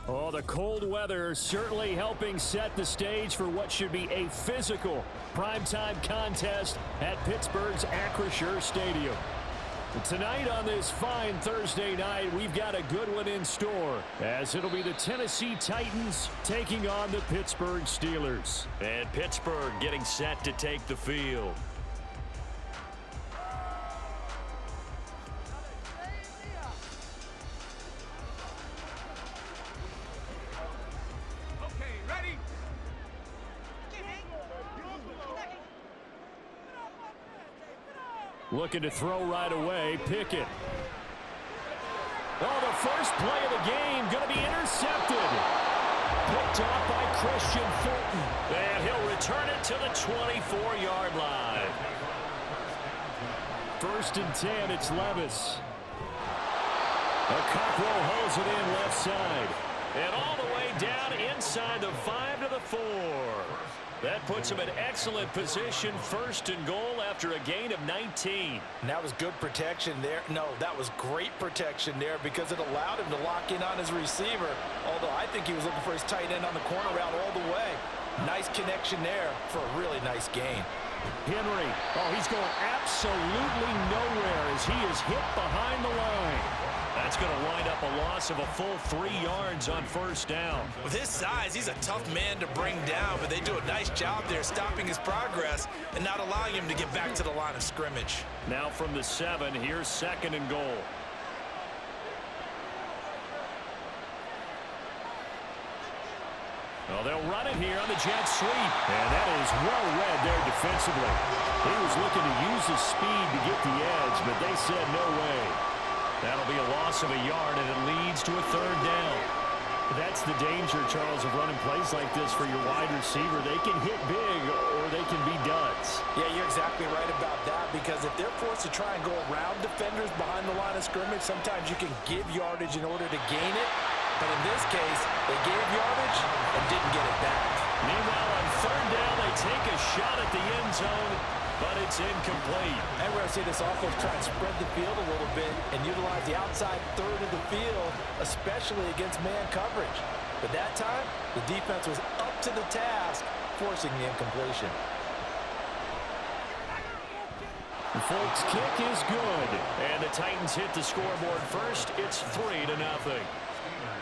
Oh, the cold weather certainly helping set the stage for what should be a physical primetime contest at Pittsburgh's Acrisure Stadium. Tonight on this fine Thursday night, we've got a good one in store, as it'll be the Tennessee Titans taking on the Pittsburgh Steelers. And Pittsburgh getting set to take the field. Looking to throw right away, Pickett. Oh, the first play of the game going to be intercepted. Picked off by Christian Fulton. And he'll return it to the 24-yard line. 1st and 10, it's Levis. Cockrell holds it in left side. And all the way down inside the 5 to the 4. That puts him in excellent position, 1st and goal after a gain of 19. And that was good protection there. No, that was great protection there because it allowed him to lock in on his receiver, although I think he was looking for his tight end on the corner route all the way. Nice connection there for a really nice gain. Henry, oh, he's going absolutely nowhere as he is hit behind the line. That's going to wind up a loss of a full 3 yards on 1st down. With his size, he's a tough man to bring down, but they do a nice job there stopping his progress and not allowing him to get back to the line of scrimmage. Now from the 7, here's 2nd and goal. Well, they'll run it here on the jet sweep. And that is well read there defensively. He was looking to use his speed to get the edge, but they said no way. That'll be a loss of a yard, and it leads to a 3rd down. That's the danger, Charles, of running plays like this for your wide receiver. They can hit big or they can be duds. Yeah, you're exactly right about that because if they're forced to try and go around defenders behind the line of scrimmage, sometimes you can give yardage in order to gain it. But in this case, they gave yardage and didn't get it back. Meanwhile, on 3rd down, they take a shot at the end zone, but it's incomplete. And we're going to see this offense try and spread the field a little bit and utilize the outside 3rd of the field, especially against man coverage. But that time, the defense was up to the task, forcing the incompletion. The Folks' kick is good. And the Titans hit the scoreboard first. It's 3-0.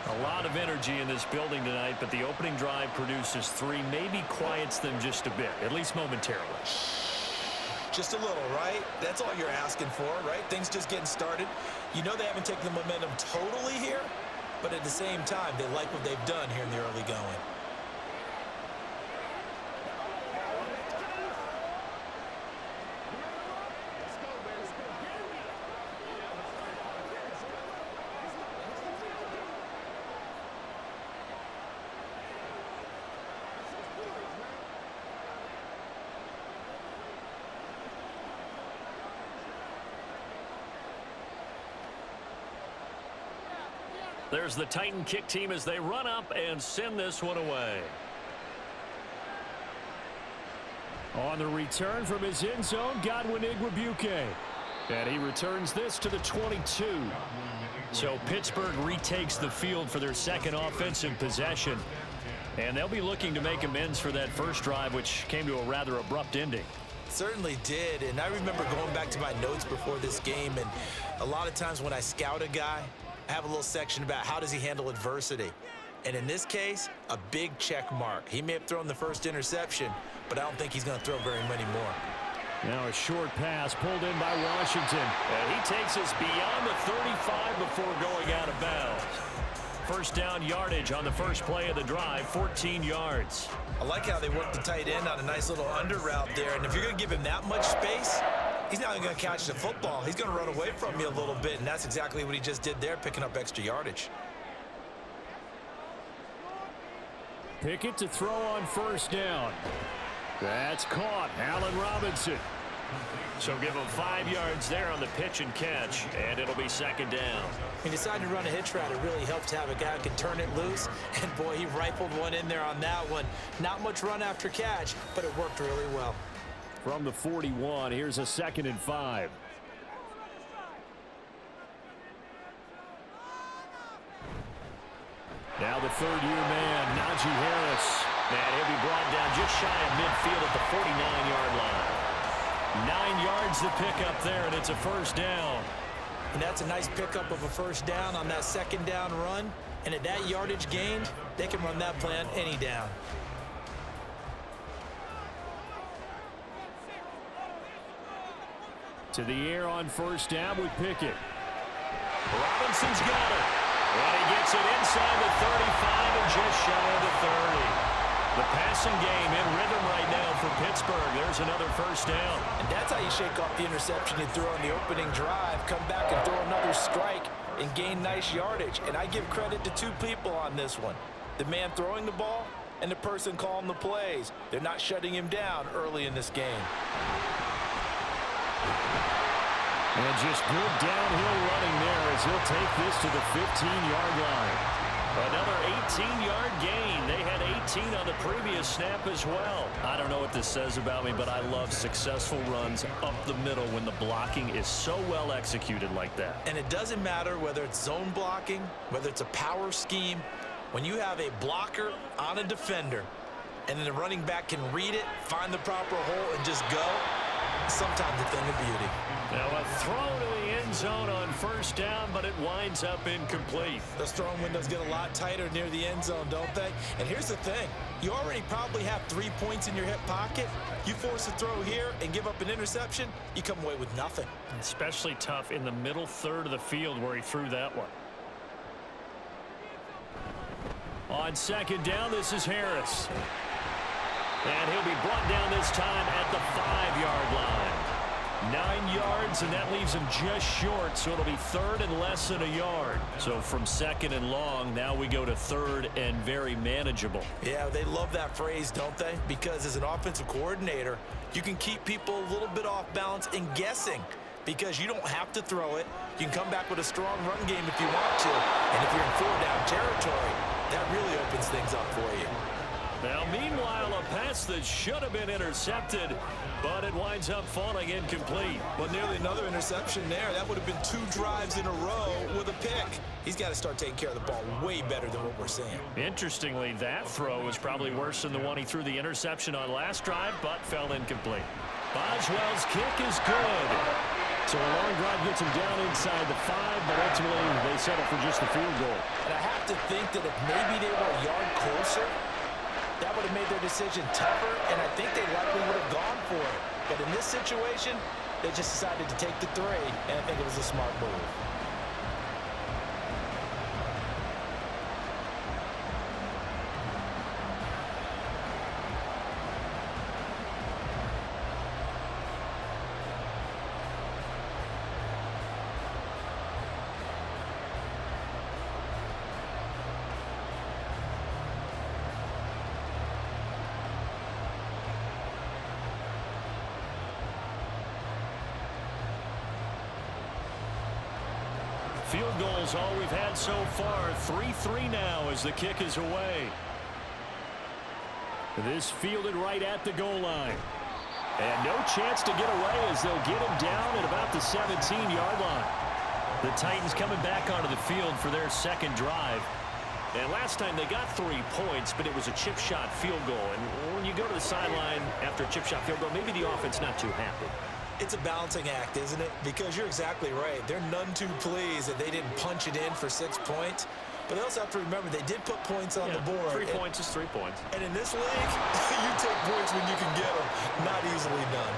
A lot of energy in this building tonight, but the opening drive produces 3, maybe quiets them just a bit, at least momentarily. Just a little, right? That's all you're asking for, right? Things just getting started. You know they haven't taken the momentum totally here, but at the same time, they like what they've done here in the early going. There's the Titan kick team as they run up and send this one away. On the return from his end zone, Godwin Igwebuike. And he returns this to the 22. So Pittsburgh retakes the field for their 2nd offensive possession. And they'll be looking to make amends for that first drive, which came to a rather abrupt ending. Certainly did, and I remember going back to my notes before this game, and a lot of times when I scout a guy, I have a little section about how does he handle adversity. And in this case, a big check mark. He may have thrown the first interception, but I don't think he's going to throw very many more. Now a short pass pulled in by Washington. And he takes us beyond the 35 before going out of bounds. 1st down yardage on the first play of the drive, 14 yards. I like how they work the tight end on a nice little under route there. And if you're going to give him that much space, he's not even going to catch the football. He's going to run away from you a little bit, and that's exactly what he just did there, picking up extra yardage. Pickett to throw on 1st down. That's caught. Allen Robinson. So give him 5 yards there on the pitch and catch, and it'll be 2nd down. He decided to run a hitch route. It really helps to have a guy who can turn it loose, and boy, he rifled one in there on that one. Not much run after catch, but it worked really well. From the 41, here's a 2nd and 5. Now the third-year man, Najee Harris. And he'll be brought down just shy of midfield at the 49-yard line. 9 yards to pick up there, and it's a first down. And that's a nice pickup of a first down on that second down run. And at that yardage gained, they can run that play on any down. To the air on first down with Pickett. Robinson's got it. And he gets it inside the 35 and just shy of the 30. The passing game in rhythm right now for Pittsburgh. There's another first down. And that's how you shake off the interception you threw on the opening drive, come back and throw another strike and gain nice yardage. And I give credit to two people on this one. The man throwing the ball and the person calling the plays. They're not shutting him down early in this game. And just good downhill running there as he'll take this to the 15-yard line. Another 18-yard gain. They had 18 on the previous snap as well. I don't know what this says about me, but I love successful runs up the middle when the blocking is so well executed like that. And it doesn't matter whether it's zone blocking, whether it's a power scheme. When you have a blocker on a defender and then the running back can read it, find the proper hole, and just go, sometimes a thing of beauty. Now a throw to the end zone on first down, but it winds up incomplete. Those throwing windows get a lot tighter near the end zone, don't they? And here's the thing. You already probably have 3 points in your hip pocket. You force a throw here and give up an interception, you come away with nothing. Especially tough in the middle third of the field where he threw that one. On second down, this is Harris. And he'll be brought down this time at the 5-yard line. 9 yards, and that leaves him just short, so it'll be third and less than a yard. So from second and long, now we go to third and very manageable. Yeah, they love that phrase, don't they? Because as an offensive coordinator, you can keep people a little bit off balance and guessing because you don't have to throw it. You can come back with a strong run game if you want to, and if you're in 4-down territory, that really opens things up for you. Now, meanwhile, a pass that should have been intercepted, but it winds up falling incomplete. Well, nearly another interception there. That would have been 2 drives in a row with a pick. He's got to start taking care of the ball way better than what we're seeing. Interestingly, that throw was probably worse than the one he threw the interception on last drive, but fell incomplete. Boswell's kick is good. So a long drive gets him down inside the 5, but ultimately they settle for just the field goal. And I have to think that if maybe they were a yard closer, that would have made their decision tougher, and I think they likely would have gone for it. But in this situation, they just decided to take the 3, and I think it was a smart move. Field goals all we've had so far. 3-3 now as the kick is away. This fielded right at the goal line. And no chance to get away as they'll get him down at about the 17-yard line. The Titans coming back onto the field for their second drive. And last time they got 3 points, but it was a chip shot field goal. And when you go to the sideline after a chip shot field goal, maybe the offense not too happy. It's a balancing act, isn't it? Because you're exactly right. They're none too pleased that they didn't punch it in for 6 points. But they also have to remember they did put points on the board. 3 points is 3 points. And in this league, you take points when you can get them. Not easily done.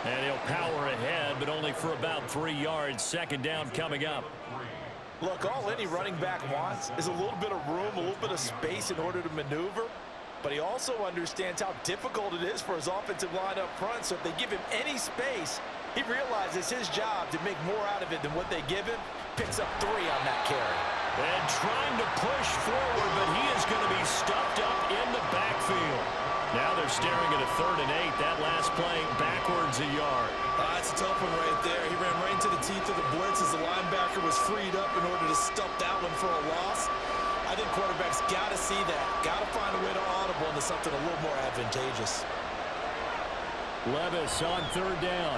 And he'll power ahead, but only for about 3 yards. Second down coming up. Look, all any running back wants is a little bit of room, a little bit of space in order to maneuver. But he also understands how difficult it is for his offensive line up front. So if they give him any space, he realizes his job to make more out of it than what they give him. Picks up 3 on that carry. And trying to push forward, but he is going to be stuffed up in the backfield. Now they're staring at a 3rd and 8. That last play backwards a yard. That's a tough one right there. He ran right into the teeth of the blitz as the linebacker was freed up in order to stuff that one for a loss. I think quarterbacks got to see that. Got to find a way to audible into something a little more advantageous. Levis on 3rd down.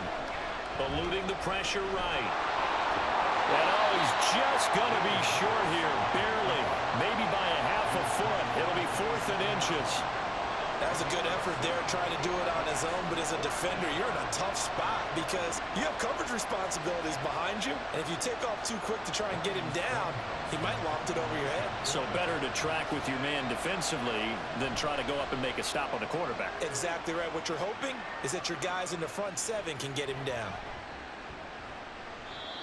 Eluding the pressure right. And he's just going to be short here. Barely. Maybe by a inches. That was a good effort there, trying to do it on his own, but as a defender, you're in a tough spot because you have coverage responsibilities behind you, and if you take off too quick to try and get him down, he might loft it over your head. So better to track with your man defensively than try to go up and make a stop on the quarterback. Exactly right. What you're hoping is that your guys in the front seven can get him down.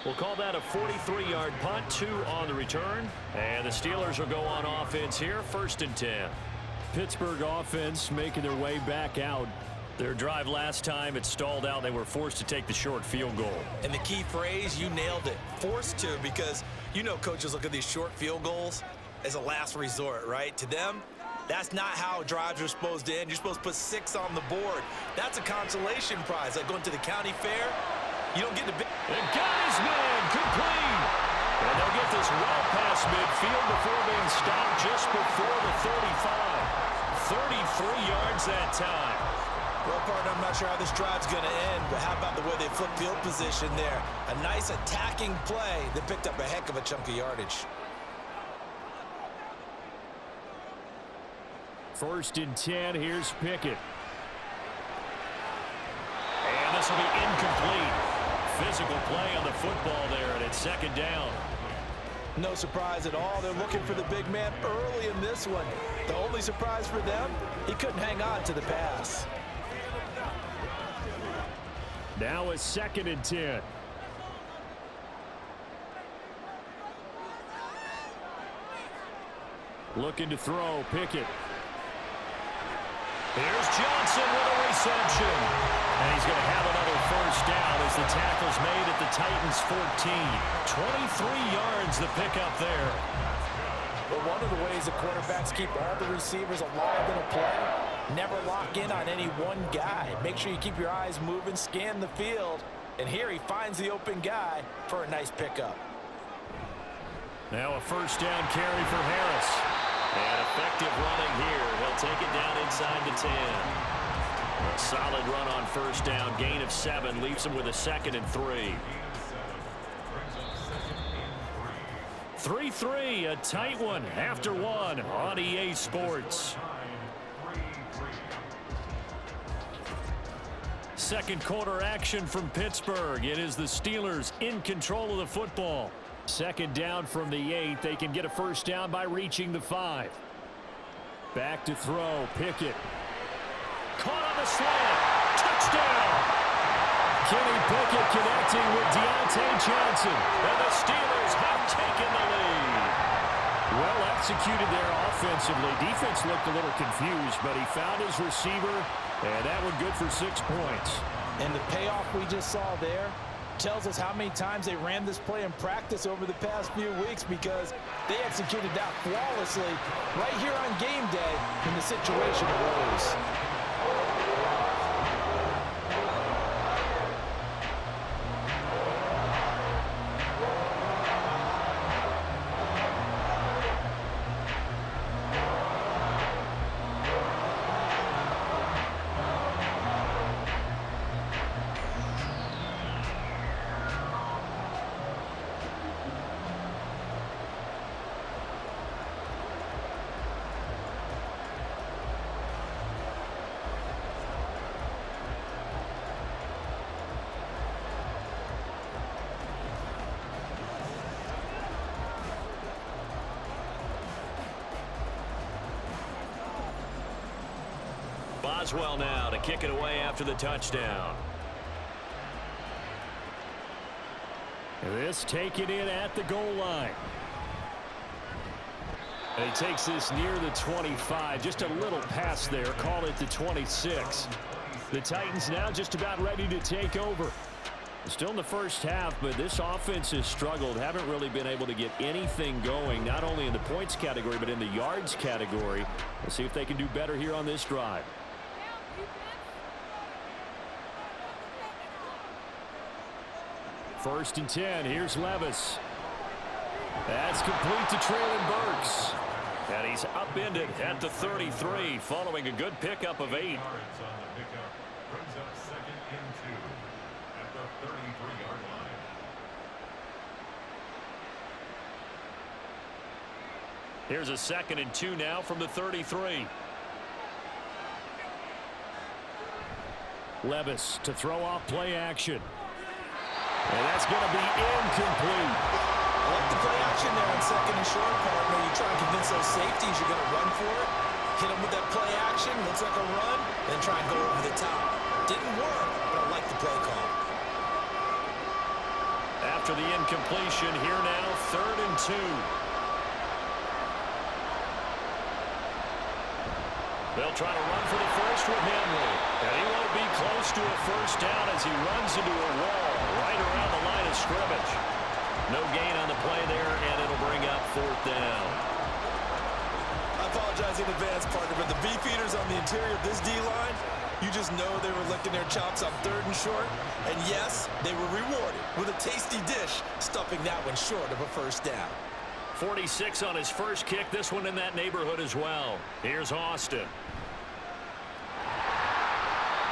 We'll call that a 43-yard punt, 2 on the return. And the Steelers will go on offense here, 1st and 10. Pittsburgh offense making their way back out. Their drive last time, it stalled out. They were forced to take the short field goal. And the key phrase, you nailed it. Forced to, because you know coaches look at these short field goals as a last resort, right? To them, that's not how drives are supposed to end. You're supposed to put 6 on the board. That's a consolation prize, like going to the county fair. You don't get to... And got his man, complete. And they'll get this well past midfield before being stopped just before the 35. 33 yards that time. Well, partner, I'm not sure how this drive's going to end, but how about the way they flipped field position there? A nice attacking play that picked up a heck of a chunk of yardage. 1st and 10. Here's Pickett. And this will be incomplete. Physical play on the football there, and it's 2nd down. No surprise at all. They're looking for the big man early in this one. The only surprise for them, he couldn't hang on to the pass. Now a 2nd and 10. Looking to throw, Pickett. Here's Johnson with a reception. And he's going to have another 1st down as the tackle's made at the Titans' 14. 23 yards the pickup there. But one of the ways the quarterbacks keep all the receivers alive in a play, never lock in on any one guy. Make sure you keep your eyes moving, scan the field. And here he finds the open guy for a nice pickup. Now a 1st down carry for Harris. And effective running here. He'll take it down inside the 10. A solid run on 1st down. Gain of 7. Leaves him with a 2nd and 3. 3-3. A tight one after 1 on EA Sports. 2nd quarter action from Pittsburgh. It is the Steelers in control of the football. 2nd down from the 8. They can get a 1st down by reaching the 5. Back to throw. Pickett. Caught on the slant. Touchdown. Kenny Pickett connecting with Deontay Johnson. And the Steelers have taken the lead. Well executed there offensively. Defense looked a little confused, but he found his receiver, and that one good for 6 points. And the payoff we just saw there tells us how many times they ran this play in practice over the past few weeks, because they executed that flawlessly right here on game day when the situation arose. Boswell now to kick it away after the touchdown. This taken in at the goal line. And he takes this near the 25. Just a little pass there. Call it the 26. The Titans now just about ready to take over. Still in the first half, but this offense has struggled. Haven't really been able to get anything going, not only in the points category, but in the yards category. We'll see if they can do better here on this drive. First and 10. Here's Levis. That's complete to Traylon Burks. And he's upended at the 33 following a good pickup of 8. Here's a 2nd and 2 now from the 33. Levis to throw off play action. And that's going to be incomplete. I like the play action there on second and short, partner. You try and convince those safeties you're going to run for it. Hit them with that play action. Looks like a run. Then try and go over the top. Didn't work, but I like the play call. After the incompletion, here now, 3rd and 2. They'll try to run for the first with Henry. And he won't be close to a first down as he runs into a wall right around the line of scrimmage. No gain on the play there, and it'll bring up 4th down. I apologize in advance, partner, but the beefeaters on the interior of this D-line, you just know they were licking their chops on 3rd and short. And yes, they were rewarded with a tasty dish, stuffing that one short of a first down. 46 on his first kick. This one in that neighborhood as well. Here's Austin.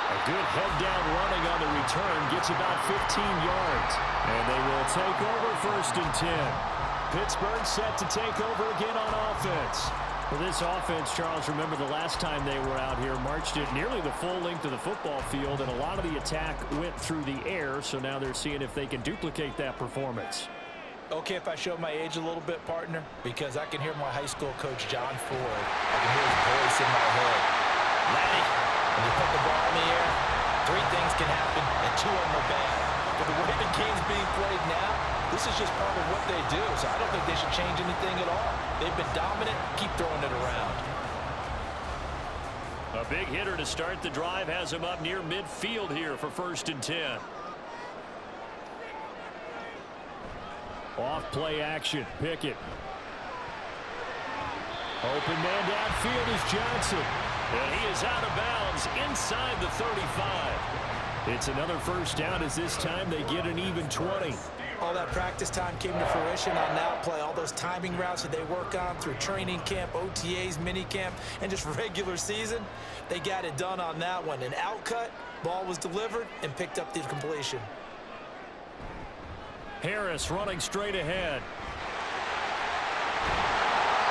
A good head-down running on the return gets about 15 yards. And they will take over 1st and 10. Pittsburgh set to take over again on offense. For this offense, Charles, remember the last time they were out here, marched it nearly the full length of the football field, and a lot of the attack went through the air, so now they're seeing if they can duplicate that performance. Okay, if I show my age a little bit, partner, because I can hear my high school coach, John Ford. I can hear his voice in my head. Laddie, when you put the ball in the air, 3 things can happen, and 2 of them are bad. But the way the game's being played now, this is just part of what they do, so I don't think they should change anything at all. They've been dominant. Keep throwing it around. A big hitter to start the drive has him up near midfield here for 1st and 10. Off play action. Pickett. Open man downfield is Johnson. And he is out of bounds inside the 35. It's another first down as this time they get an even 20. All that practice time came to fruition on that play. All those timing routes that they work on through training camp, OTAs, minicamp, and just regular season, they got it done on that one. An outcut, ball was delivered, and picked up the completion. Harris running straight ahead.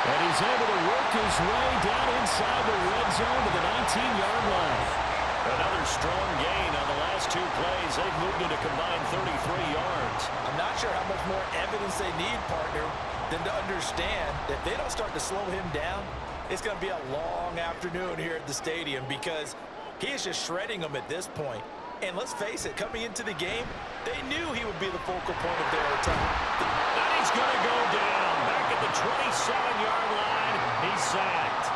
And he's able to work his way down inside the red zone to the 19-yard line. Another strong gain on the last 2 plays. They've moved it a combined 33 yards. I'm not sure how much more evidence they need, partner, than to understand that if they don't start to slow him down, it's going to be a long afternoon here at the stadium because he is just shredding them at this point. And let's face it, coming into the game, they knew he would be the focal point of their attack. And he's going to go down back at the 27-yard line. He's sacked.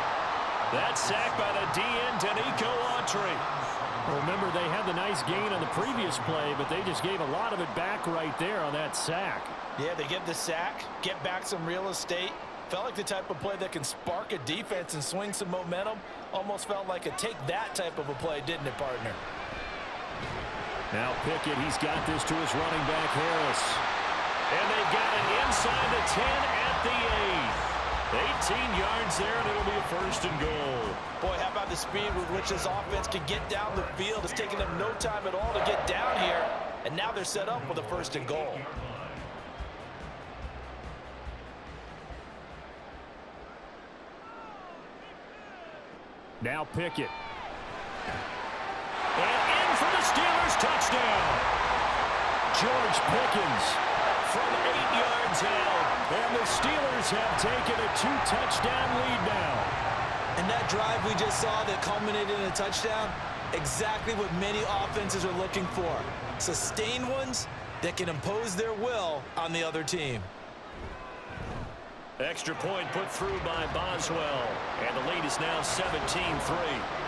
That's sacked by the DN, Danico Autry. Well, remember, they had the nice gain on the previous play, but they just gave a lot of it back right there on that sack. Yeah, they get the sack, get back some real estate. Felt like the type of play that can spark a defense and swing some momentum. Almost felt like a take that type of a play, didn't it, partner? Now Pickett, he's got this to his running back, Harris. And they've got it inside the 10 at the 8. 18 yards there, and it'll be a 1st and goal. Boy, how about the speed with which this offense can get down the field? It's taken them no time at all to get down here, and now they're set up with a 1st and goal. Now Pickett. And in for the Steelers, touchdown. George Pickens From 8 yards out. and the Steelers have taken a 2-touchdown lead now. And that drive we just saw that culminated in a touchdown, exactly what many offenses are looking for. Sustained ones that can impose their will on the other team. Extra point put through by Boswell. And the lead is now 17-3.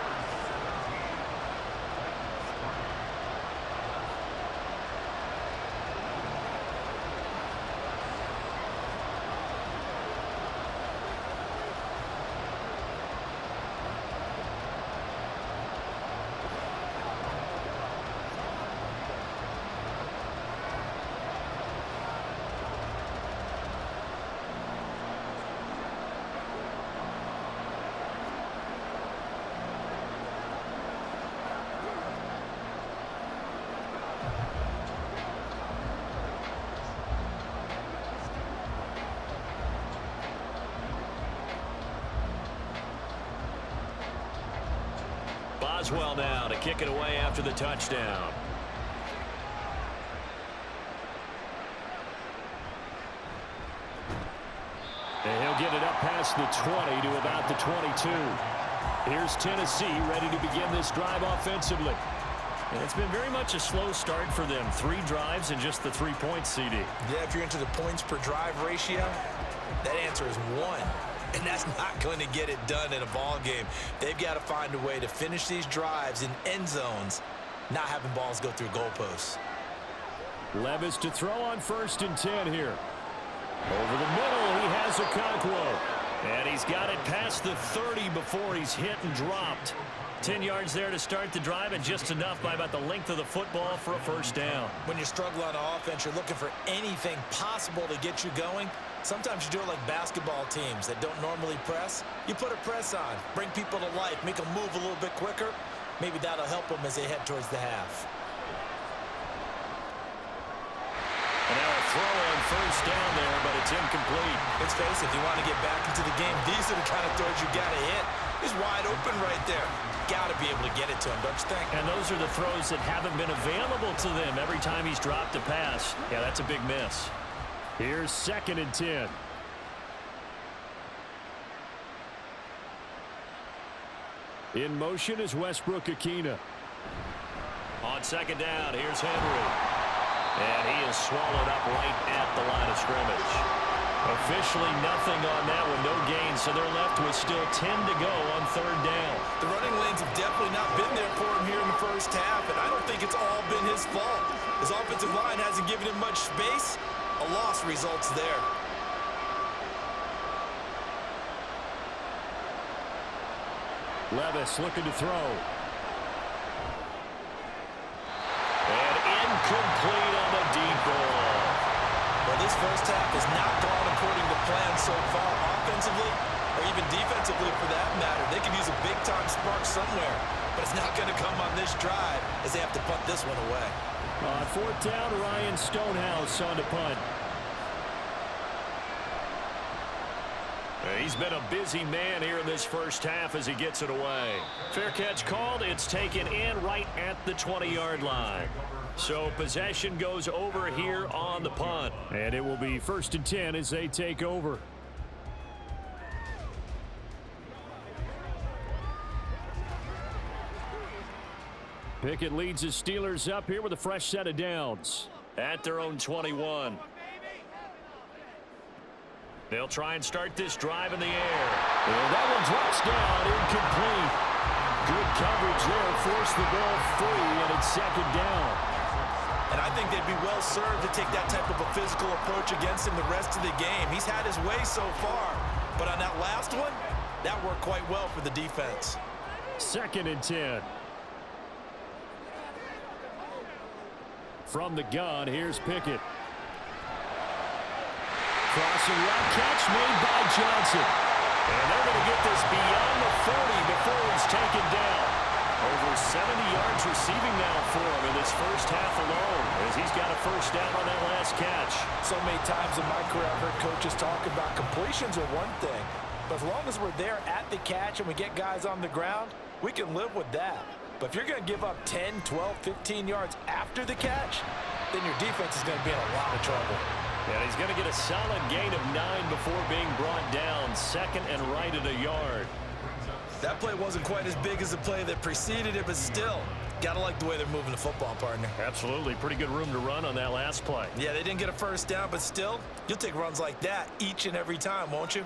Boswell now to kick it away after the touchdown. And he'll get it up past the 20 to about the 22. Here's Tennessee ready to begin this drive offensively. And it's been very much a slow start for them. 3 drives and just the 3 points, CD. Yeah, if you're into the points per drive ratio, that answer is 1. And that's not going to get it done in a ball game. They've got to find a way to finish these drives in end zones, not having balls go through goalposts. Levis to throw on 1st and 10 here. Over the middle, he has Okonkwo. And he's got it past the 30 before he's hit and dropped. 10 yards there to start the drive, and just enough by about the length of the football for a first down. When you struggle on offense, you're looking for anything possible to get you going. Sometimes you do it like basketball teams that don't normally press. You put a press on, bring people to life, make them move a little bit quicker. Maybe that'll help them as they head towards the half. And now a throw on 1st down there, but it's incomplete. Let's face it, if you want to get back into the game, these are the kind of throws you got to hit. He's wide open right there. Got to be able to get it to him, don't you think? And those are the throws that haven't been available to them every time he's dropped a pass. Yeah, that's a big miss. Here's 2nd and 10. In motion is Westbrook-Ikhine. On 2nd down, here's Henry. And he is swallowed up right at the line of scrimmage. Officially nothing on that one, no gain, so they're left with still 10 to go on 3rd down. The running lanes have definitely not been there for him here in the first half, and I don't think it's all been his fault. His offensive line hasn't given him much space. A loss results there. Levis looking to throw. And incomplete on the deep ball. Well, this first half has not gone according to plan so far offensively, or even defensively for that matter. They could use a big-time spark somewhere, but it's not going to come on this drive as they have to punt this one away. On 4th down, Ryan Stonehouse on to punt. He's been a busy man here in this first half as he gets it away. Fair catch called. It's taken in right at the 20-yard line. So possession goes over here on the punt. And it will be 1st and 10 as they take over. Pickett leads the Steelers up here with a fresh set of downs. At their own 21. They'll try and start this drive in the air. And that one drops down, incomplete. Good coverage there, forced the ball free, and it's 2nd down. And I think they'd be well served to take that type of a physical approach against him the rest of the game. He's had his way so far, but on that last one, that worked quite well for the defense. 2nd and 10. From the gun, here's Pickett. Crossing route catch made by Johnson. And they're going to get this beyond the 40 before he's taken down. Over 70 yards receiving now for him in this first half alone, as he's got a first down on that last catch. So many times in my career I've heard coaches talk about completions are one thing, but as long as we're there at the catch and we get guys on the ground, we can live with that. But if you're going to give up 10, 12, 15 yards after the catch, then your defense is going to be in a lot of trouble. And he's going to get a solid gain of 9 before being brought down. 2nd and right at a yard. That play wasn't quite as big as the play that preceded it, but still, gotta like the way they're moving the football, partner. Absolutely. Pretty good room to run on that last play. Yeah, they didn't get a first down, but still, you'll take runs like that each and every time, won't you?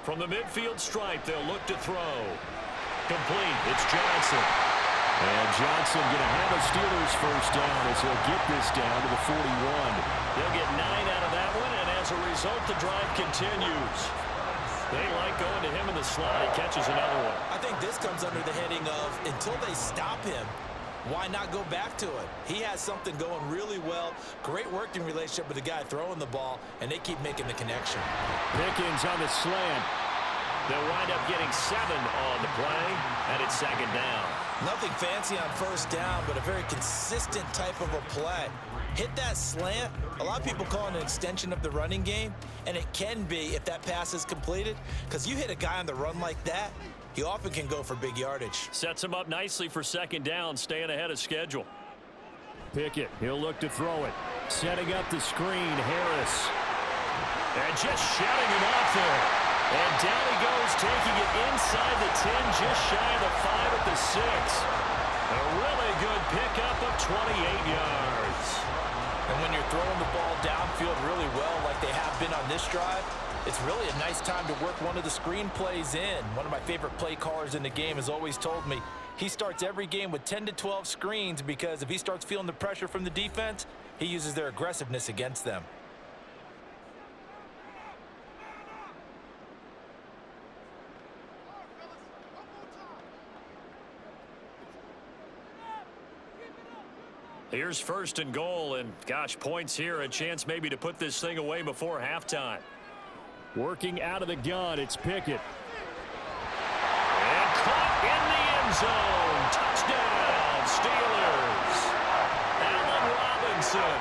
From the midfield stripe, they'll look to throw. Complete. It's Johnson. And Johnson going to have a Steelers first down as he'll get this down to the 41. They'll get 9 out of that one, and as a result, the drive continues. They like going to him in the slot. He catches another one. I think this comes under the heading of until they stop him, Why not go back to it? He has something going really well. Great working relationship with the guy throwing the ball, and they keep making the connection. Pickens on the slant. They'll wind up getting 7 on the play, and it's second down. Nothing fancy on first down, but a very consistent type of a play. Hit that slant. A lot of people call it an extension of the running game, and it can be if that pass is completed, because you hit a guy on the run like that, he often can go for big yardage. Sets him up nicely for second down, staying ahead of schedule. Pickett, he'll look to throw it. Setting up the screen, Harris. And just shutting him off there. And down he goes, taking it inside the 10, just shy of the 5 at the 6. A really good pickup of 28 yards. And when you're throwing the ball downfield really well like they have been on this drive, it's really a nice time to work one of the screen plays in. One of my favorite play callers in the game has always told me he starts every game with 10 to 12 screens because if he starts feeling the pressure from the defense, he uses their aggressiveness against them. Here's first and goal, and gosh, points here, a chance maybe to put this thing away before halftime. Working out of the gun, it's Pickett. And caught in the end zone. Touchdown, Steelers. Allen Robinson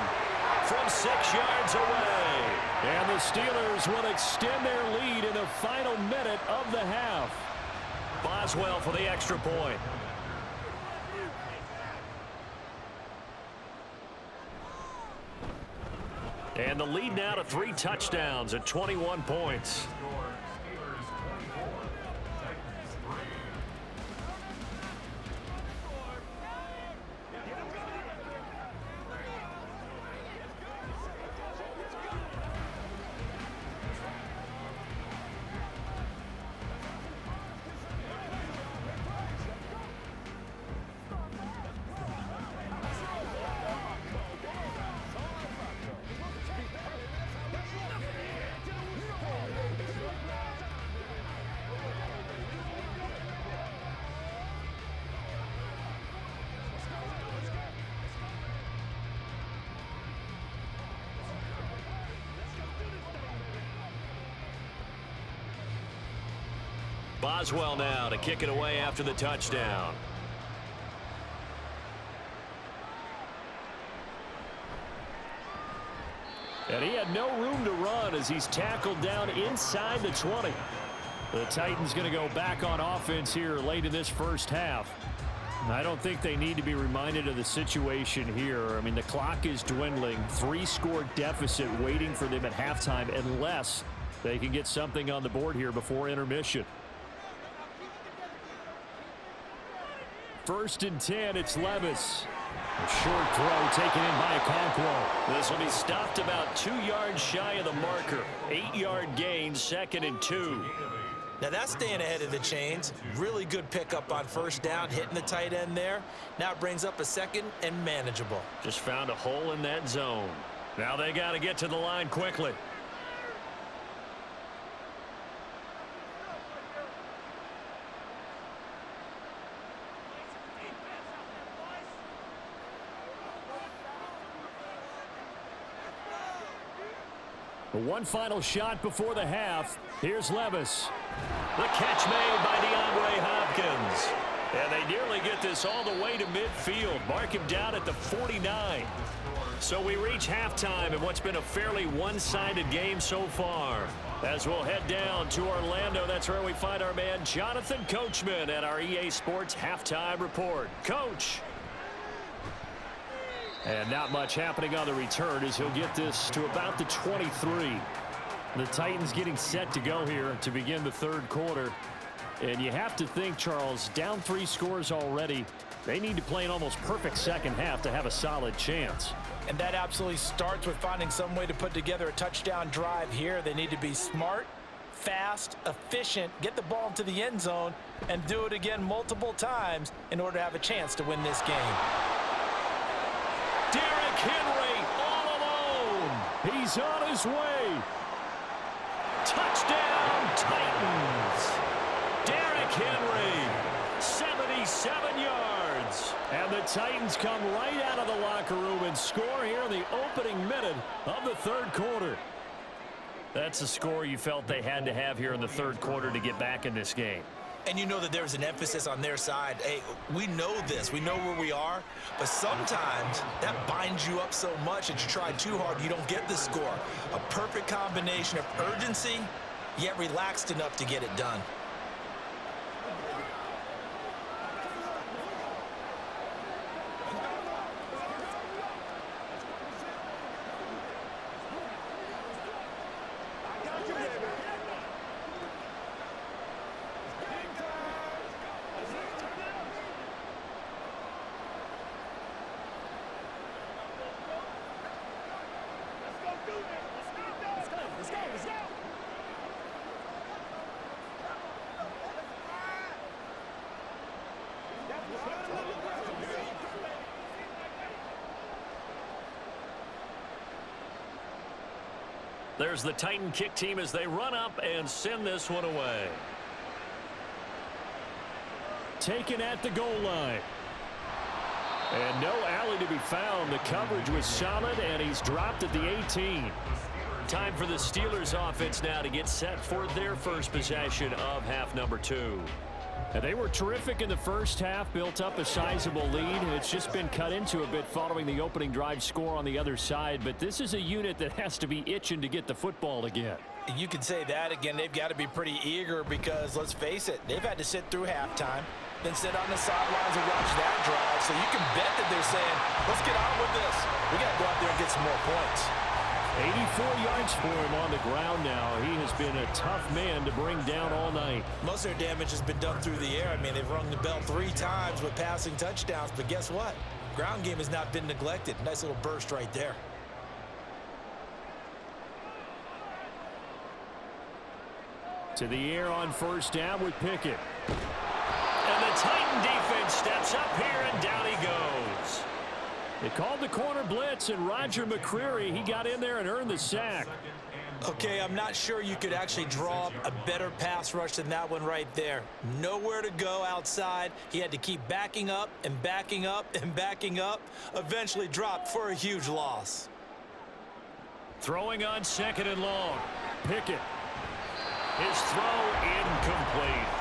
from 6 yards away. And the Steelers will extend their lead in the final minute of the half. Boswell for the extra point. And the lead now to 3 touchdowns at 21 points. Boswell now to kick it away after the touchdown. And he had no room to run as he's tackled down inside the 20. The Titans going to go back on offense here late in this first half. I don't think they need to be reminded of the situation here. I mean, the clock is dwindling. 3-score deficit waiting for them at halftime unless they can get something on the board here before intermission. First and 10, it's Levis. A short throw taken in by Okonkwo. This will be stopped about 2 yards shy of the marker. 8-yard gain, 2nd and 2. Now that's staying ahead of the chains. Really good pickup on first down, hitting the tight end there. Now it brings up a 2nd and manageable. Just found a hole in that zone. Now they got to get to the line quickly. One final shot before the half. Here's Levis. The catch made by DeAndre Hopkins. And they nearly get this all the way to midfield. Mark him down at the 49. So we reach halftime in what's been a fairly one-sided game so far. As we'll head down to Orlando, that's where we find our man Jonathan Coachman at our EA Sports Halftime Report. Coach. And not much happening on the return as he'll get this to about the 23. The Titans getting set to go here to begin the third quarter. And you have to think, Charles, down 3 scores already. They need to play an almost perfect second half to have a solid chance. And that absolutely starts with finding some way to put together a touchdown drive here. They need to be smart, fast, efficient, get the ball into the end zone, and do it again multiple times in order to have a chance to win this game. Derrick Henry all alone. He's on his way. Touchdown, Titans. Derrick Henry, 77 yards. yards. And the Titans come right out of the locker room and score here in the opening minute of the third quarter. That's a score you felt they had to have here in the third quarter to get back in this game. And you know that there's an emphasis on their side. Hey, we know this. We know where we are. But sometimes that binds you up so much that you try too hard, you don't get the score. A perfect combination of urgency, yet relaxed enough to get it done. There's the Titan kick team as they run up and send this one away. Taken at the goal line. And no alley to be found. The coverage was solid, and he's dropped at the 18. Time for the Steelers offense now to get set for their first possession of half number 2. And they were terrific in the first half, built up a sizable lead. It's just been cut into a bit following the opening drive score on the other side. But this is a unit that has to be itching to get the football again. You can say that again. They've got to be pretty eager because, let's face it, they've had to sit through halftime, then sit on the sidelines and watch that drive. So you can bet that they're saying, let's get on with this. We got to go out there and get some more points. 84 yards for him on the ground now. He has been a tough man to bring down all night. Most of their damage has been done through the air. I mean, they've rung the bell 3 times with passing touchdowns, but guess what? Ground game has not been neglected. Nice little burst right there. To the air on first down with Pickett. And the Titan defense steps up here, and down he goes. They called the corner blitz, and Roger McCreary, he got in there and earned the sack. Okay, I'm not sure you could actually draw up a better pass rush than that one right there. Nowhere to go outside. He had to keep backing up and backing up and backing up. Eventually dropped for a huge loss. Throwing on second and long. Pickett. His throw incomplete.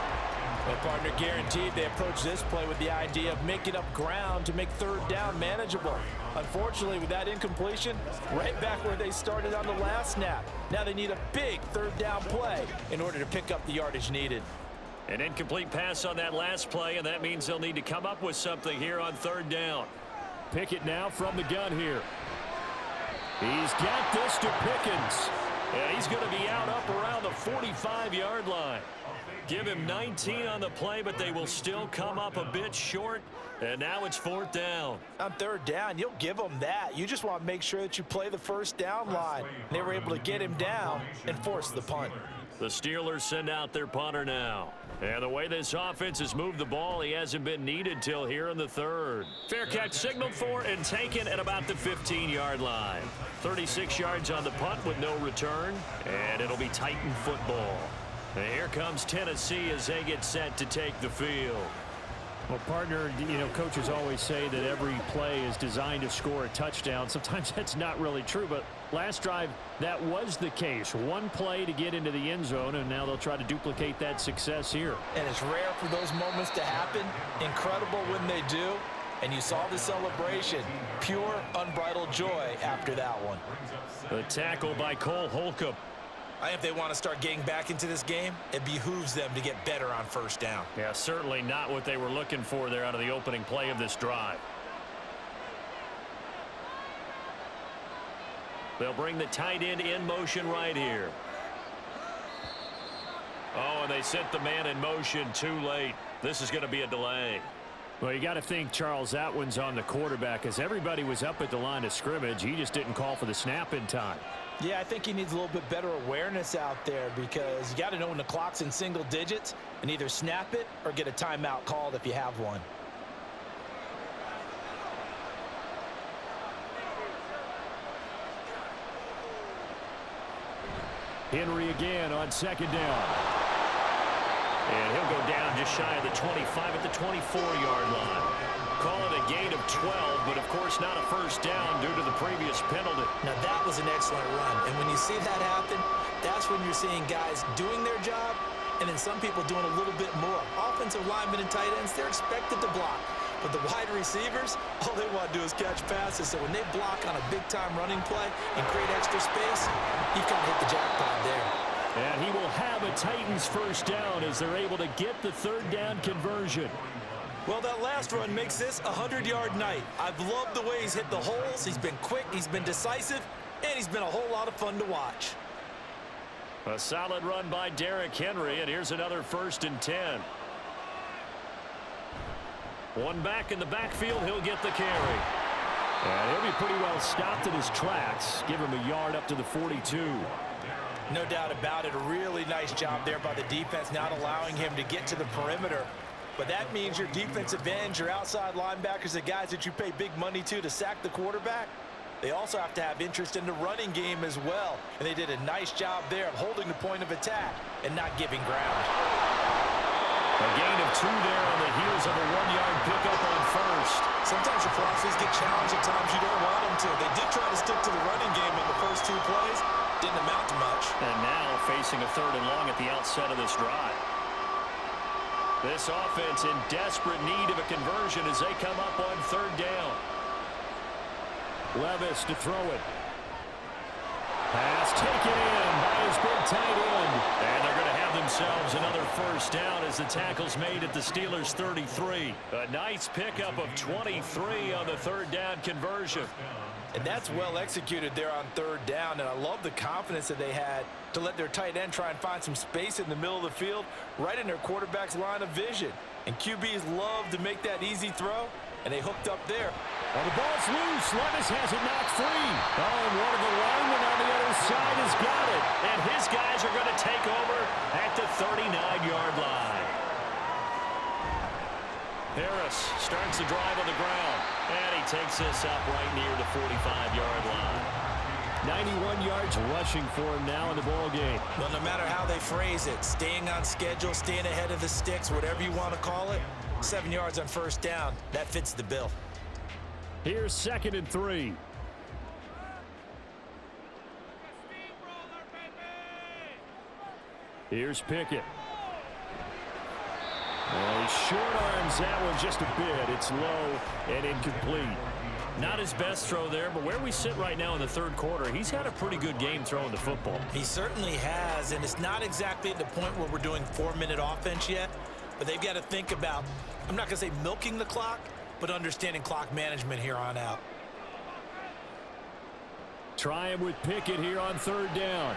Well, partner, guaranteed they approach this play with the idea of making up ground to make third down manageable. Unfortunately, with that incompletion, right back where they started on the last snap. Now they need a big third down play in order to pick up the yardage needed. An incomplete pass on that last play, and that means they'll need to come up with something here on third down. Pickett now from the gun here. He's got this to Pickens. And he's going to be out up around the 45-yard line. Give him 19 on the play, but they will still come up a bit short. And now it's fourth down. On third down, you'll give them that. You just want to make sure that you play the first down line. They were able to get him down and force the punt. The Steelers send out their punter now. And the way this offense has moved the ball, he hasn't been needed till here in the third. Fair catch signaled for and taken at about the 15-yard line. 36 yards on the punt with no return, and it'll be Titan football. And here comes Tennessee as they get set to take the field. Well, partner, you know, coaches always say that every play is designed to score a touchdown. Sometimes that's not really true, but last drive, that was the case. One play to get into the end zone, and now they'll try to duplicate that success here. And it's rare for those moments to happen. Incredible when they do. And you saw the celebration. Pure, unbridled joy after that one. The tackle by Cole Holcomb. If they want to start getting back into this game, it behooves them to get better on first down. Yeah, certainly not what they were looking for there out of the opening play of this drive. They'll bring the tight end in motion right here. Oh, and they sent the man in motion too late. This is going to be a delay. Well, you got to think, Charles, that one's on the quarterback as everybody was up at the line of scrimmage. He just didn't call for the snap in time. Yeah, I think he needs a little bit better awareness out there because you got to know when the clock's in single digits and either snap it or get a timeout called if you have one. Henry again on second down. And he'll go down just shy of the 25 at the 24-yard line. call it a gain of 12, but of course not a first down due to the previous penalty. Now that was an excellent run, and when you see that happen, that's when you're seeing guys doing their job, and then some people doing a little bit more. Offensive linemen and tight ends, they're expected to block. But the wide receivers, all they want to do is catch passes. So when they block on a big-time running play and create extra space, you've kind of hit the jackpot there. And he will have a Titans first down as they're able to get the third down conversion. Well, that last run makes this a 100-yard night. I've loved the way he's hit the holes. He's been quick, he's been decisive, and he's been a whole lot of fun to watch. A solid run by Derrick Henry, and here's another 1st and 10. One back in the backfield, he'll get the carry. And he'll be pretty well stopped in his tracks. Give him a yard up to the 42. No doubt about it. A really nice job there by the defense, not allowing him to get to the perimeter. But that means your defensive ends, your outside linebackers, the guys that you pay big money to sack the quarterback, they also have to have interest in the running game as well. And they did a nice job there of holding the point of attack and not giving ground. A gain of 2 there on the heels of a 1-yard pickup on first. Sometimes your philosophies get challenged at times you don't want them to. They did try to stick to the running game on the first 2 plays. Didn't amount to much. And now facing a 3rd and long at the outset of this drive. This offense in desperate need of a conversion as they come up on 3rd down. Levis to throw it. Pass taken in by his big tight end. And they're going to have themselves another first down as the tackle's made at the Steelers' 33. A nice pickup of 23 on the 3rd down conversion. And that's well executed there on 3rd down. And I love the confidence that they had to let their tight end try and find some space in the middle of the field, right in their quarterback's line of vision. And QBs love to make that easy throw, and they hooked up there. Well, the ball's loose. Levis has it knocked free. Oh, and one of the linemen on the other side has got it. And his guys are going to take over at the 39-yard line. Harris starts the drive on the ground, and he takes this up right near the 45-yard line. 91 yards rushing for him now in the ball game. Well, no matter how they phrase it, staying on schedule, staying ahead of the sticks, whatever you want to call it, 7 yards on 1st down, that fits the bill. Here's 2nd and 3. Here's Pickett. Well, he short arms that one just a bit. It's low and incomplete. Not his best throw there, but where we sit right now in the 3rd quarter, he's had a pretty good game throwing the football. He certainly has, and it's not exactly at the point where we're doing 4-minute offense yet, but they've got to think about, I'm not going to say milking the clock, but understanding clock management here on out. Try him with Pickett here on 3rd down.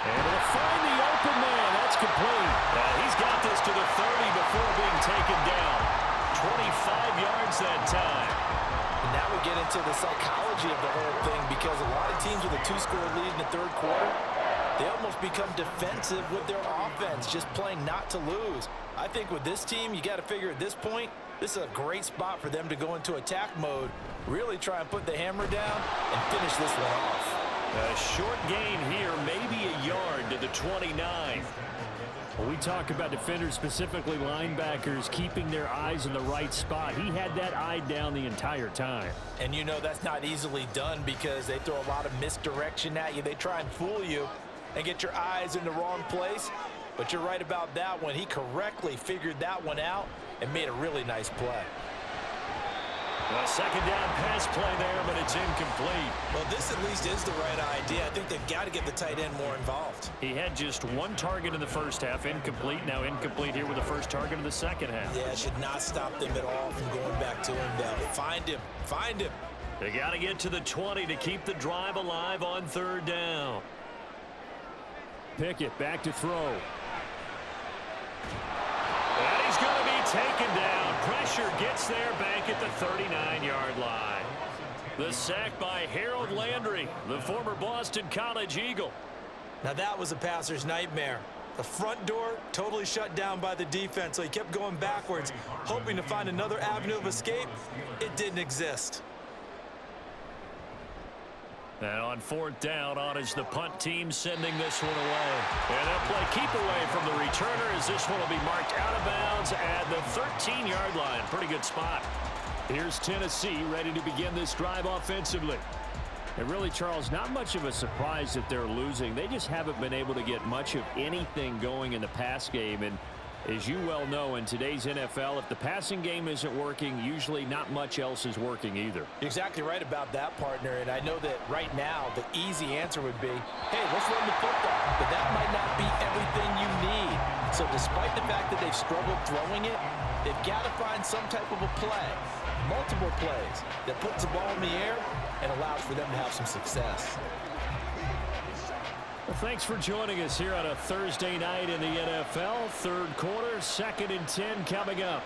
And they'll find the open man. That's complete. He's got this to the 30 before being taken down. 25 yards that time. And now we get into the psychology of the whole thing, because a lot of teams with a 2-score lead in the 3rd quarter, they almost become defensive with their offense, just playing not to lose. I think with this team, you got to figure at this point, this is a great spot for them to go into attack mode, really try and put the hammer down and finish this one off. A short gain here, maybe a yard to the 29. When we talk about defenders, specifically linebackers, keeping their eyes in the right spot, he had that eye down the entire time. And you know that's not easily done, because they throw a lot of misdirection at you. They try and fool you and get your eyes in the wrong place. But you're right about that one. He correctly figured that one out and made a really nice play. A 2nd down pass play there, but it's incomplete. Well, this at least is the right idea. I think they've got to get the tight end more involved. He had just 1 target in the 1st half, incomplete. Now incomplete here with the 1st target in the 2nd half. Yeah, it should not stop them at all from going back to him, though. Find him. Find him. They got to get to the 20 to keep the drive alive on 3rd down. Pickett back to throw. And he's going to be taken down. Pressure gets there back at the 39-yard line. The sack by Harold Landry, the former Boston College Eagle. Now that was a passer's nightmare. The front door totally shut down by the defense, so he kept going backwards, hoping to find another avenue of escape. It didn't exist. And on fourth down, on is the punt team sending this one away. And they'll play keep away from the returner as this one will be marked out of bounds at the 13-yard line. Pretty good spot. Here's Tennessee ready to begin this drive offensively. And really, Charles, not much of a surprise that they're losing. They just haven't been able to get much of anything going in the pass game. And as you well know, in today's NFL, if the passing game isn't working, usually not much else is working either. You're exactly right about that, partner. And I know that right now the easy answer would be, hey, let's run the football. But that might not be everything you need. So despite the fact that they've struggled throwing it, they've got to find some type of a play, multiple plays, that puts the ball in the air and allows for them to have some success. Well, thanks for joining us here on a Thursday night in the NFL. Third quarter, 2nd and 10 coming up.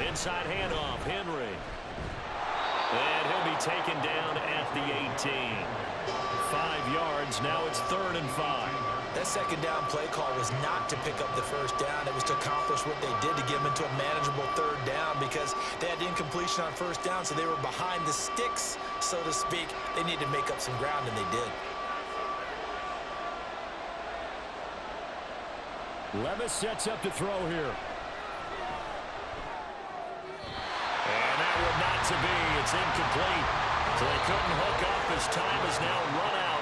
Inside handoff, Henry. And he'll be taken down at the 18. 5 yards, now it's 3rd and 5. That second down play call was not to pick up the first down. It was to accomplish what they did to get them into a manageable 3rd down because they had the incompletion on first down, so they were behind the sticks, so to speak. They needed to make up some ground, and they did. Levis sets up to throw here. And that one not to be. It's incomplete. So they couldn't hook up as time is now run out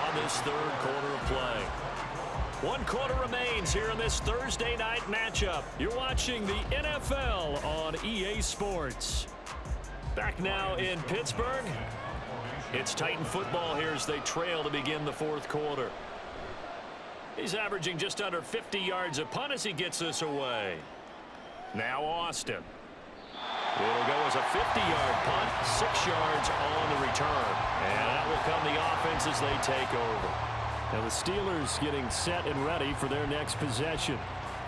on this 3rd quarter of play. 1 quarter remains here in this Thursday night matchup. You're watching the NFL on EA Sports. Back now in Pittsburgh. It's Titan football here as they trail to begin the 4th quarter. He's averaging just under 50 yards a punt as he gets this away. Now Austin. It'll go as a 50-yard punt, 6 yards on the return. And that will come the offense as they take over. Now the Steelers getting set and ready for their next possession.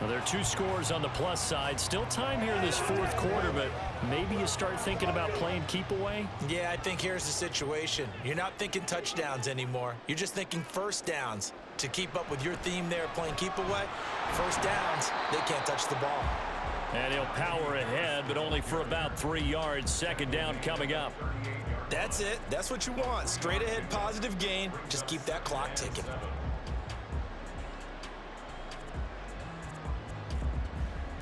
Now there are 2 scores on the plus side. Still time here in this 4th quarter, but maybe you start thinking about playing keep away? Yeah, I think here's the situation. You're not thinking touchdowns anymore. You're just thinking first downs. To keep up with your theme there, playing keep away, first downs, they can't touch the ball. And he'll power ahead, but only for about 3 yards. 2nd down coming up. That's it. That's what you want. Straight ahead, positive gain. Just keep that clock ticking.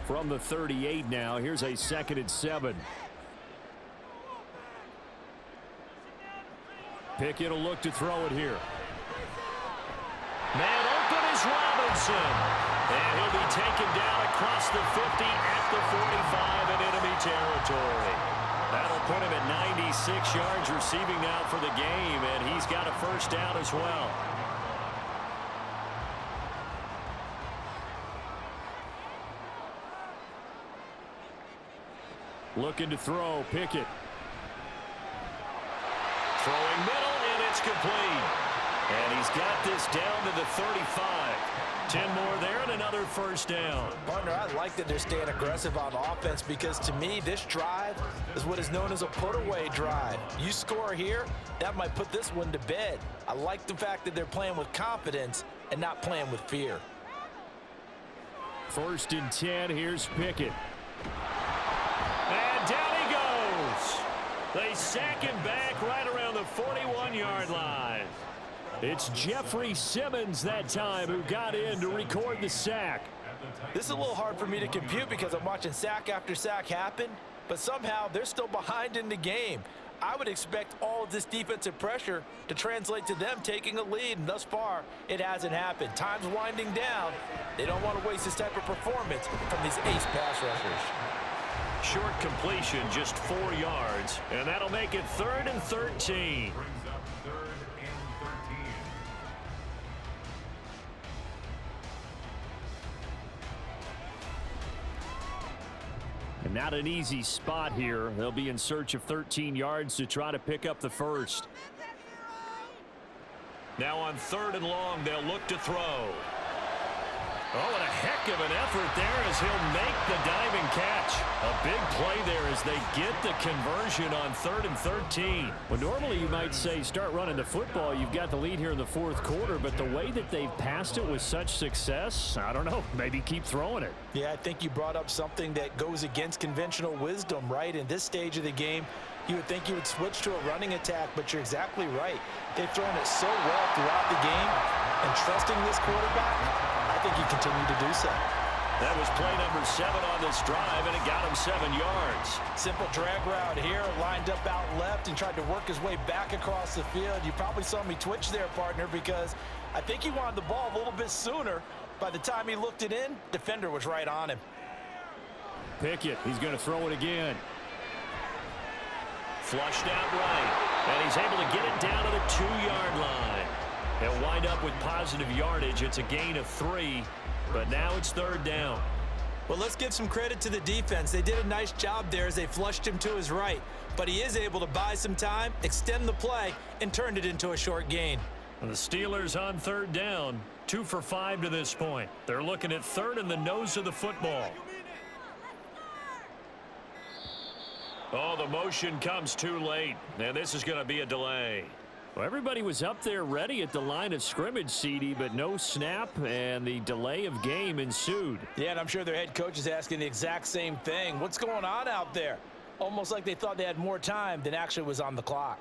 From the 38 now, here's a 2nd and 7. Pickett will look to throw it here. Man open is Robinson. And he'll be taken down across the 50 at the 45 in enemy territory. That'll put him at 96 yards receiving now for the game, and he's got a first down as well. Looking to throw, Pickett. Throwing middle, and it's complete. And he's got this down to the 35. 10 more there and another first down. Partner, I like that they're staying aggressive on offense because to me, this drive is what is known as a put-away drive. You score here, that might put this one to bed. I like the fact that they're playing with confidence and not playing with fear. 1st and 10, here's Pickett. And down he goes. They sack him back right around the 41-yard line. It's Jeffrey Simmons that time who got in to record the sack. This is a little hard for me to compute because I'm watching sack after sack happen, but somehow they're still behind in the game. I would expect all of this defensive pressure to translate to them taking a lead, and thus far, it hasn't happened. Time's winding down. They don't want to waste this type of performance from these ace pass rushers. Short completion, just 4 yards, and that'll make it 3rd and 13. And not an easy spot here. They'll be in search of 13 yards to try to pick up the first. Now on 3rd and long, they'll look to throw. Oh, and a heck of an effort there as he'll make the diving catch. A big play there as they get the conversion on 3rd and 13. Well, normally you might say start running the football. You've got the lead here in the 4th quarter, but the way that they've passed it with such success, I don't know, maybe keep throwing it. Yeah, I think you brought up something that goes against conventional wisdom, right? In this stage of the game, You would think you would switch to a running attack, but you're exactly right. They've thrown it so well throughout the game, and trusting this quarterback, I think you continue to do so. That was play number 7 on this drive, and it got him 7 yards. Simple drag route here, lined up out left and tried to work his way back across the field. You probably saw me twitch there, partner, because I think he wanted the ball a little bit sooner. By the time he looked it in, defender was right on him. Pickett, he's going to throw it again. Flushed out right, and he's able to get it down to the 2-yard line. They'll wind up with positive yardage. It's a gain of 3, but now it's 3rd down. Well, let's give some credit to the defense. They did a nice job there as they flushed him to his right, but he is able to buy some time, extend the play, and turned it into a short gain. And the Steelers on 3rd down, 2 for 5 to this point. They're looking at 3rd in the nose of the football. Oh, the motion comes too late, and this is going to be a delay. Well, everybody was up there ready at the line of scrimmage, CD, but no snap, and the delay of game ensued. Yeah, and I'm sure their head coach is asking the exact same thing. What's going on out there? Almost like they thought they had more time than actually was on the clock.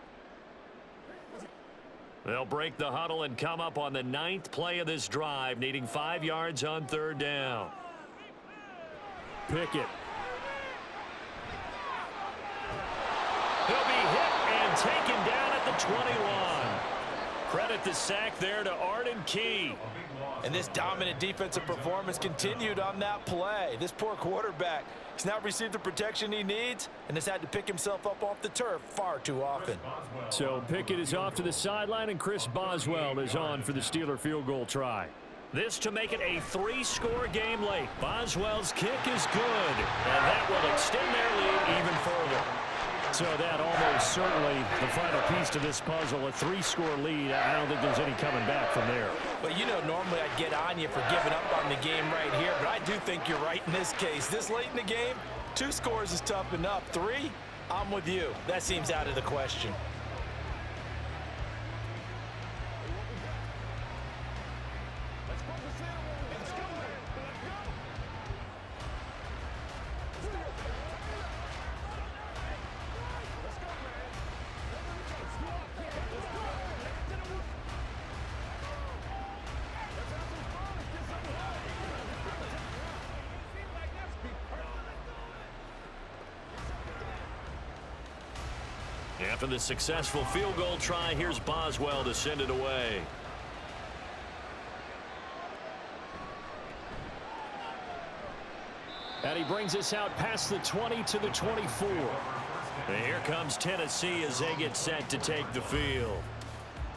They'll break the huddle and come up on the 9th play of this drive, needing 5 yards on 3rd down. Pickett. He'll be hit and taken down at the 21. Credit the sack there to Arden Key. And this dominant defensive performance continued on that play. This poor quarterback has now received the protection he needs and has had to pick himself up off the turf far too often. So Pickett is off to the sideline, and Chris Boswell is on for the Steeler field goal try. This to make it a 3-score game late. Boswell's kick is good, and that will extend their lead even further. So that almost certainly the final piece to this puzzle, a 3-score lead. I don't think there's any coming back from there. Well, you know, normally I'd get on you for giving up on the game right here, but I do think you're right in this case. This late in the game, 2 scores is tough enough. 3, I'm with you. That seems out of the question. After the successful field goal try, here's Boswell to send it away. And he brings us out past the 20 to the 24. And here comes Tennessee as they get set to take the field.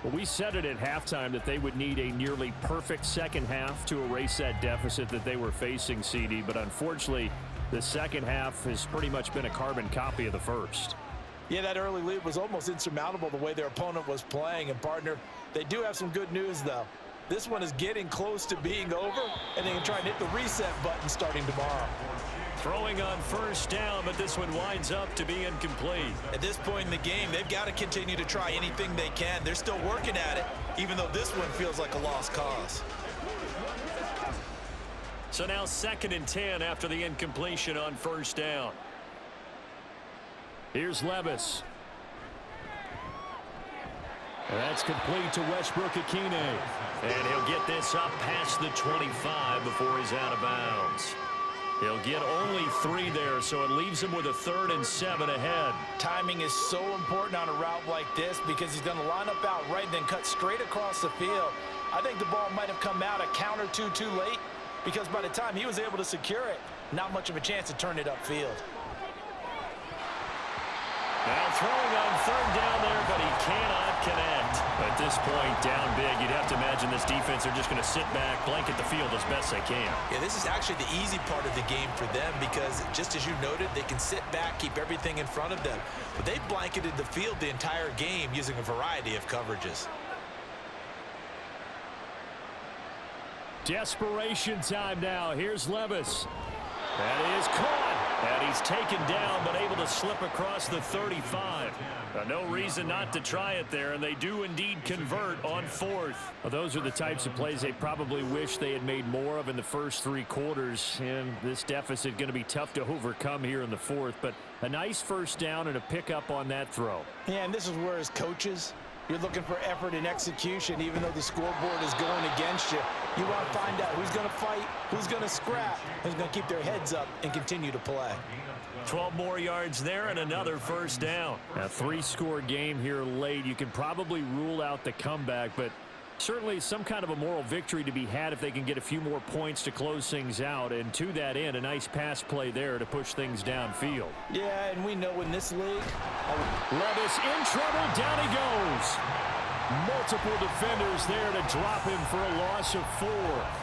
Well, we said it at halftime that they would need a nearly perfect second half to erase that deficit that they were facing, CD. But unfortunately, the second half has pretty much been a carbon copy of the first. Yeah, that early lead was almost insurmountable the way their opponent was playing. And, partner, they do have some good news, though. This one is getting close to being over, and they can try and hit the reset button starting tomorrow. Throwing on 1st down, but this one winds up to be incomplete. At this point in the game, they've got to continue to try anything they can. They're still working at it, even though this one feels like a lost cause. So now 2nd and 10 after the incompletion on 1st down. Here's Levis. And that's complete to Westbrook-Ikhine. And he'll get this up past the 25 before he's out of bounds. He'll get only 3 there, so it leaves him with a 3rd and 7 ahead. Timing is so important on a route like this because he's going to line up out right and then cut straight across the field. I think the ball might have come out a count or two too late because by the time he was able to secure it, not much of a chance to turn it upfield. Now throwing on 3rd down there, but he cannot connect. At this point, down big, you'd have to imagine this defense are just going to sit back, blanket the field as best they can. Yeah, this is actually the easy part of the game for them because, just as you noted, they can sit back, keep everything in front of them. But they've blanketed the field the entire game using a variety of coverages. Desperation time now. Here's Levis. That is caught. And he's taken down, but able to slip across the 35. No reason not to try it there, and they do indeed convert on fourth. Well, those are the types of plays they probably wish they had made more of in the first 3 quarters. And this deficit going to be tough to overcome here in the fourth. But a nice first down and a pickup on that throw. Yeah, and this is where as coaches, you're looking for effort and execution. Even though the scoreboard is going against you, you want to find out who's going to fight, who's going to scrap, who's going to keep their heads up and continue to play. 12 more yards there and another first down. A 3-score game here late. You can probably rule out the comeback, but certainly some kind of a moral victory to be had if they can get a few more points to close things out. And to that end, a nice pass play there to push things downfield. Yeah, and we know in this league. Levis in trouble. Down he goes. Multiple defenders there to drop him for a loss of 4.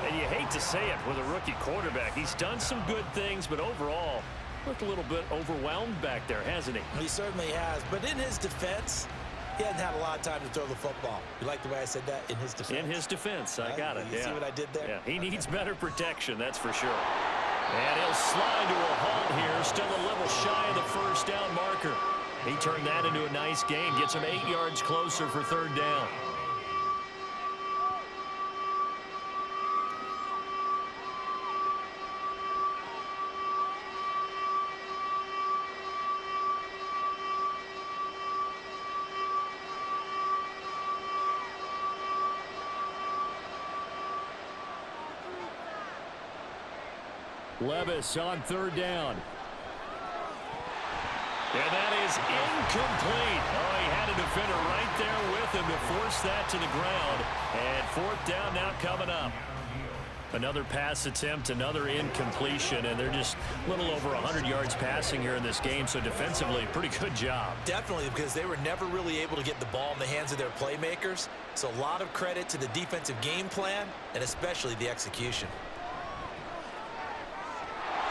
And you hate to say it with a rookie quarterback. He's done some good things, but overall, looked a little bit overwhelmed back there, hasn't he? He certainly has. But in his defense, he hasn't had a lot of time to throw the football. You like the way I said that? In his defense? In his defense. I got it. You see what I did there? Yeah, he needs better protection, that's for sure. And he'll slide to a halt here. Still a little shy of the first down marker. He turned that into a nice gain. Gets him 8 yards closer for third down. Levis on third down. And that is incomplete. Oh, he had a defender right there with him to force that to the ground. And fourth down now coming up. Another pass attempt, another incompletion, and they're just a little over 100 yards passing here in this game, so defensively, pretty good job. Definitely, because they were never really able to get the ball in the hands of their playmakers. So a lot of credit to the defensive game plan, and especially the execution.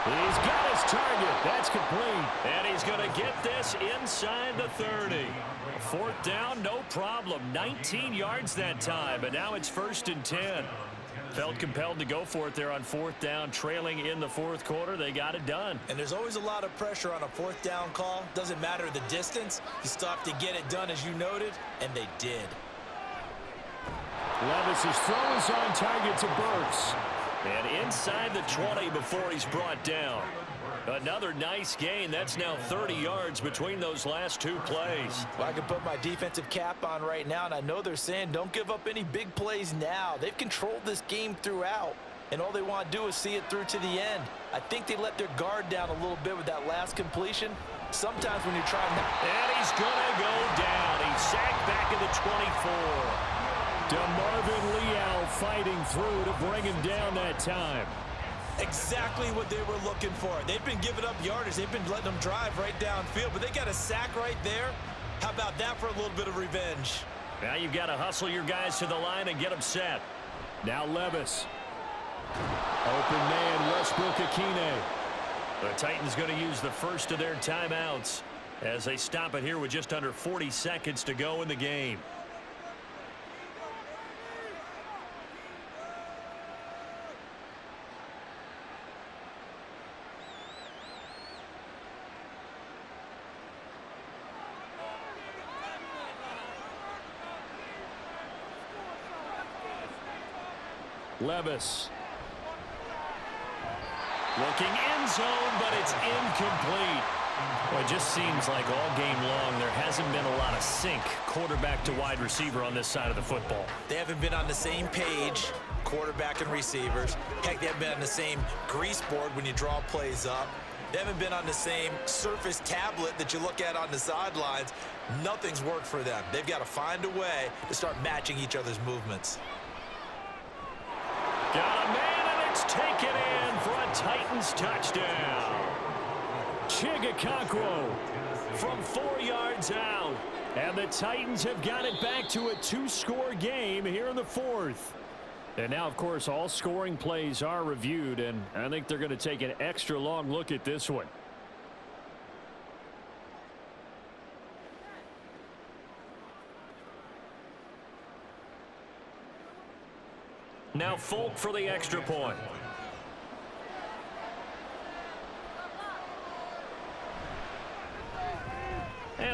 He's got his target. That's complete. And he's going to get this inside the 30. Fourth down, no problem. 19 yards that time, but now it's 1st and 10. Felt compelled to go for it there on fourth down, trailing in the fourth quarter. They got it done. And there's always a lot of pressure on a fourth down call. Doesn't matter the distance. You still have to get it done, as you noted, and they did. Levis's throw is on target to Burks. And inside the 20 before he's brought down. Another nice gain. That's now 30 yards between those last 2 plays. Well, I can put my defensive cap on right now, and I know they're saying don't give up any big plays now. They've controlled this game throughout, and all they want to do is see it through to the end. I think they let their guard down a little bit with that last completion. Sometimes when you're trying to... And he's going to go down. He's sacked back at the 24. DeMarvin Leal fighting through to bring him down that time. Exactly what they were looking for. They've been giving up yardage. They've been letting them drive right downfield, but they got a sack right there. How about that for a little bit of revenge? Now you've got to hustle your guys to the line and get them set. Now Levis. Open man, Westbrook Akine. The Titans going to use the first of their timeouts as they stop it here with just under 40 seconds to go in the game. Levis. Looking end zone, but it's incomplete. Well, it just seems like all game long there hasn't been a lot of sync quarterback to wide receiver on this side of the football. They haven't been on the same page, quarterback and receivers. Heck, they haven't been on the same grease board when you draw plays up. They haven't been on the same Surface tablet that you look at on the sidelines. Nothing's worked for them. They've got to find a way to start matching each other's movements. Got a man, and it's taken in for a Titans touchdown. Chigakonkwo from 4 yards out. And the Titans have got it back to a 2-score game here in the fourth. And now, of course, all scoring plays are reviewed, and I think they're going to take an extra long look at this one. Now Folk for the extra point.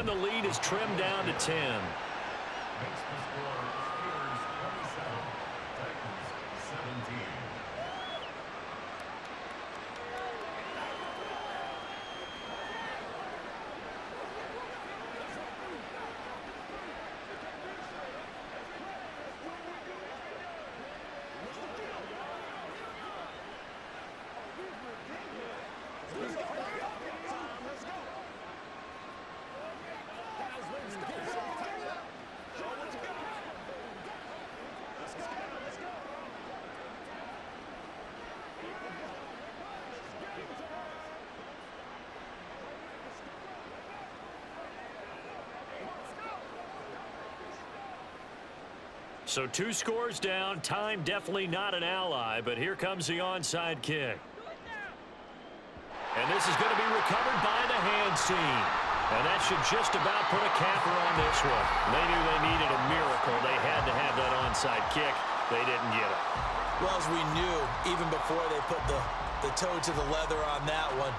the lead is trimmed down to 10. So 2 scores down. Time definitely not an ally, but here comes the onside kick. And this is going to be recovered by the hands team. And that should just about put a capper on this one. They knew they needed a miracle. They had to have that onside kick. They didn't get it. Well, as we knew, even before they put the toe to the leather on that one,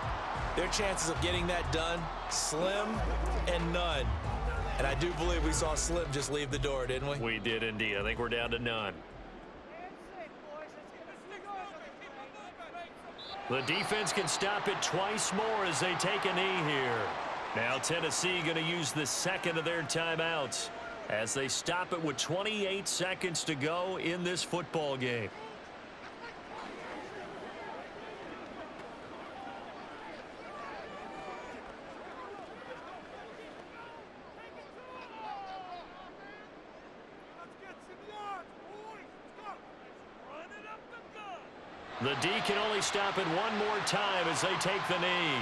their chances of getting that done, slim and none. And I do believe we saw Slim just leave the door, didn't we? We did indeed. I think we're down to none. The defense can stop it twice more as they take a knee here. Now Tennessee going to use the second of their timeouts as they stop it with 28 seconds to go in this football game. The D can only stop it one more time as they take the knee.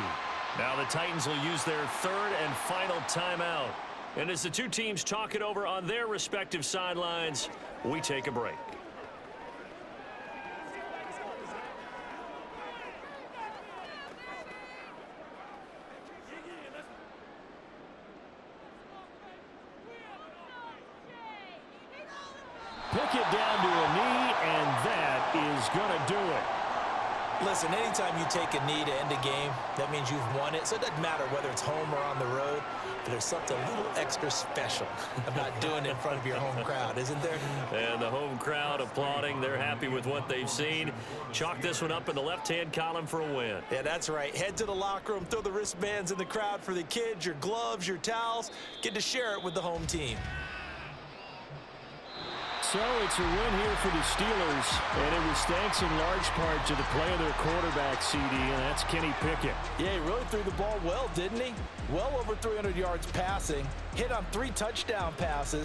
Now the Titans will use their third and final timeout. And as the two teams talk it over on their respective sidelines, we take a break. Pickett down to a knee, and that is going to do it. Listen, anytime you take a knee to end a game, that means you've won it. So it doesn't matter whether it's home or on the road, but there's something a little extra special about doing it in front of your home crowd, isn't there? And the home crowd applauding. They're happy with what they've seen. Chalk this one up in the left-hand column for a win. Yeah, that's right. Head to the locker room, throw the wristbands in the crowd for the kids, your gloves, your towels. Get to share it with the home team. So it's a win here for the Steelers, and it was thanks in large part to the play of their quarterback, CD, and that's Kenny Pickett. Yeah, he really threw the ball well, didn't he? Well over 300 yards passing, hit on 3 touchdown passes.